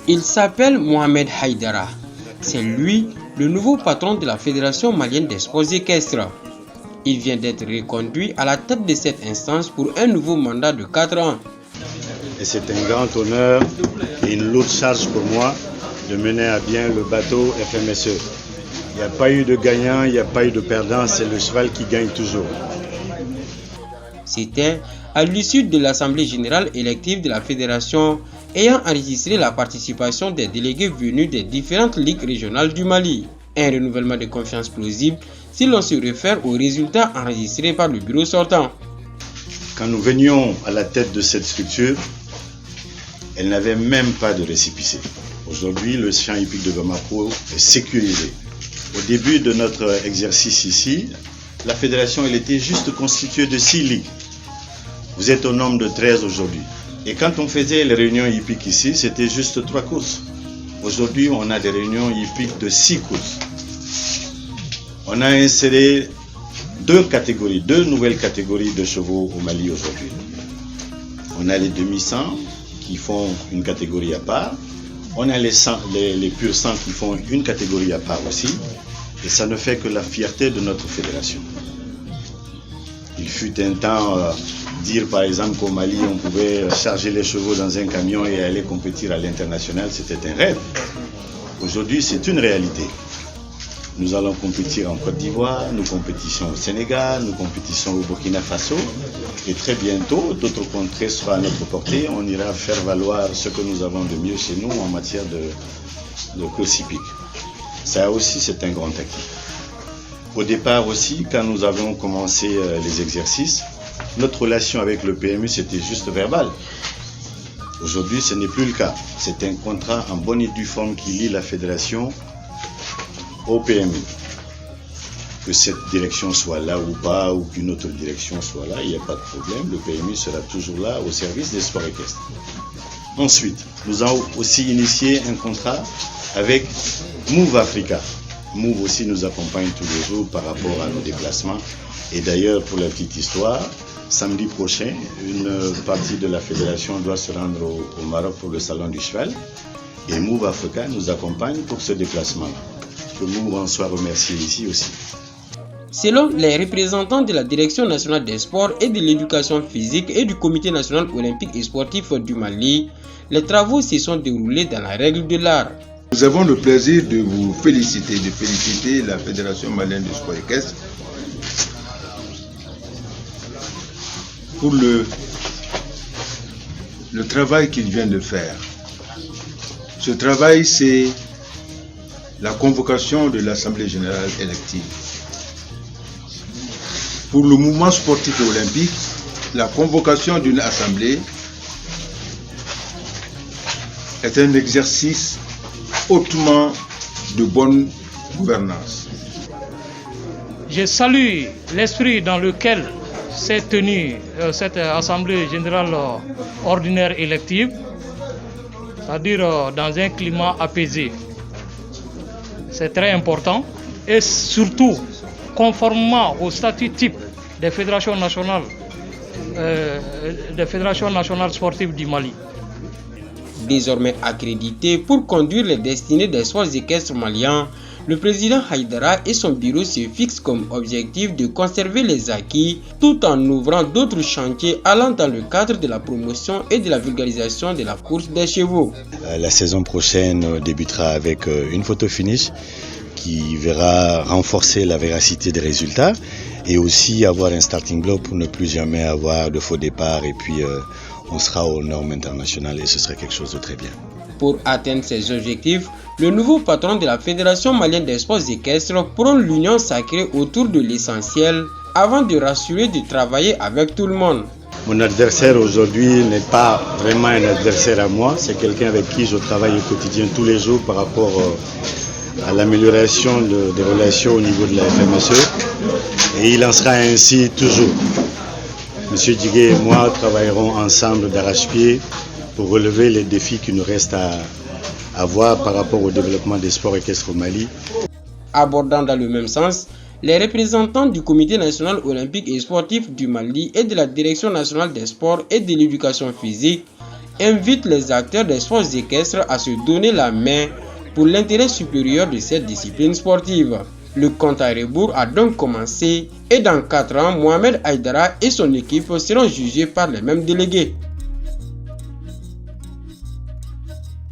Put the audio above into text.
Il s'appelle Mohamed Haïdara. C'est lui, le nouveau patron de la Fédération malienne des sports équestres. Il vient d'être reconduit à la tête de cette instance pour un nouveau mandat de 4 ans. Et c'est un grand honneur et une lourde charge pour moi de mener à bien le bateau FMSE. Il n'y a pas eu de gagnant, il n'y a pas eu de perdant, c'est le cheval qui gagne toujours. C'était à l'issue de l'Assemblée générale élective de la Fédération ayant enregistré la participation des délégués venus des différentes ligues régionales du Mali. Un renouvellement de confiance plausible si l'on se réfère aux résultats enregistrés par le bureau sortant. Quand nous venions à la tête de cette structure, elle n'avait même pas de récépissé. Aujourd'hui, le champ hippique de Bamako est sécurisé. Au début de notre exercice ici, la fédération elle était juste constituée de 6 ligues. Vous êtes au nombre de 13 aujourd'hui. Et quand on faisait les réunions hippiques ici, c'était juste 3 courses. Aujourd'hui, on a des réunions hippiques de 6 courses. On a inséré 2 nouvelles catégories de chevaux au Mali aujourd'hui. On a les demi-sang qui font une catégorie à part. On a les purs sang qui font une catégorie à part aussi. Et ça ne fait que la fierté de notre fédération. Il fut un temps dire par exemple qu'au Mali on pouvait charger les chevaux dans un camion et aller compétir à l'international, c'était un rêve. Aujourd'hui c'est une réalité. Nous allons compétir en Côte d'Ivoire, nous compétissons au Sénégal, nous compétissons au Burkina Faso. Et très bientôt, d'autres contrées seront à notre portée. On ira faire valoir ce que nous avons de mieux chez nous en matière de course hippique. Ça aussi, c'est un grand acquis. Au départ aussi, quand nous avons commencé les exercices, notre relation avec le PMU, c'était juste verbal. Aujourd'hui, ce n'est plus le cas. C'est un contrat en bonne et due forme qui lie la fédération au PMU. Que cette direction soit là ou pas, ou qu'une autre direction soit là, il n'y a pas de problème. Le PMU sera toujours là au service des sports équestres. Ensuite, nous avons aussi initié un contrat avec Move Africa. Move aussi nous accompagne tous les jours par rapport à nos déplacements. Et d'ailleurs, pour la petite histoire, samedi prochain, une partie de la fédération doit se rendre au Maroc pour le salon du cheval. Et Move Africa nous accompagne pour ce déplacement-là. Que Move en soit remercié ici aussi. Selon les représentants de la Direction nationale des sports et de l'éducation physique et du Comité national olympique et sportif du Mali, les travaux se sont déroulés dans la règle de l'art. Nous avons le plaisir de vous féliciter, de féliciter la Fédération malienne de sport équestre pour le travail qu'il vient de faire. Ce travail, c'est la convocation de l'Assemblée générale élective. Pour le mouvement sportif et olympique, la convocation d'une assemblée est un exercice hautement de bonne gouvernance. Je salue l'esprit dans lequel s'est tenue cette assemblée générale ordinaire élective, c'est-à-dire dans un climat apaisé. C'est très important et surtout conformément au statut type des fédérations nationales sportives du Mali. Désormais accrédité pour conduire les destinées des sports équestres maliens, le président Haïdara et son bureau se fixent comme objectif de conserver les acquis tout en ouvrant d'autres chantiers allant dans le cadre de la promotion et de la vulgarisation de la course des chevaux. La saison prochaine débutera avec une photo finish qui verra renforcer la véracité des résultats et aussi avoir un starting block pour ne plus jamais avoir de faux départ et puis on sera aux normes internationales et ce serait quelque chose de très bien. Pour atteindre ces objectifs, le nouveau patron de la Fédération malienne des sports équestres prône l'union sacrée autour de l'essentiel avant de rassurer de travailler avec tout le monde. Mon adversaire aujourd'hui n'est pas vraiment un adversaire à moi, c'est quelqu'un avec qui je travaille au quotidien tous les jours par rapport à l'amélioration des relations au niveau de la FMSE et il en sera ainsi toujours. Monsieur Diguet et moi travaillerons ensemble d'arrache-pied pour relever les défis qui nous restent à voir par rapport au développement des sports équestres au Mali. Abordant dans le même sens, les représentants du Comité national olympique et sportif du Mali et de la Direction nationale des sports et de l'éducation physique invite les acteurs des sports équestres à se donner la main pour l'intérêt supérieur de cette discipline sportive. Le compte à rebours a donc commencé et dans 4 ans, Mohamed Aïdara et son équipe seront jugés par les mêmes délégués.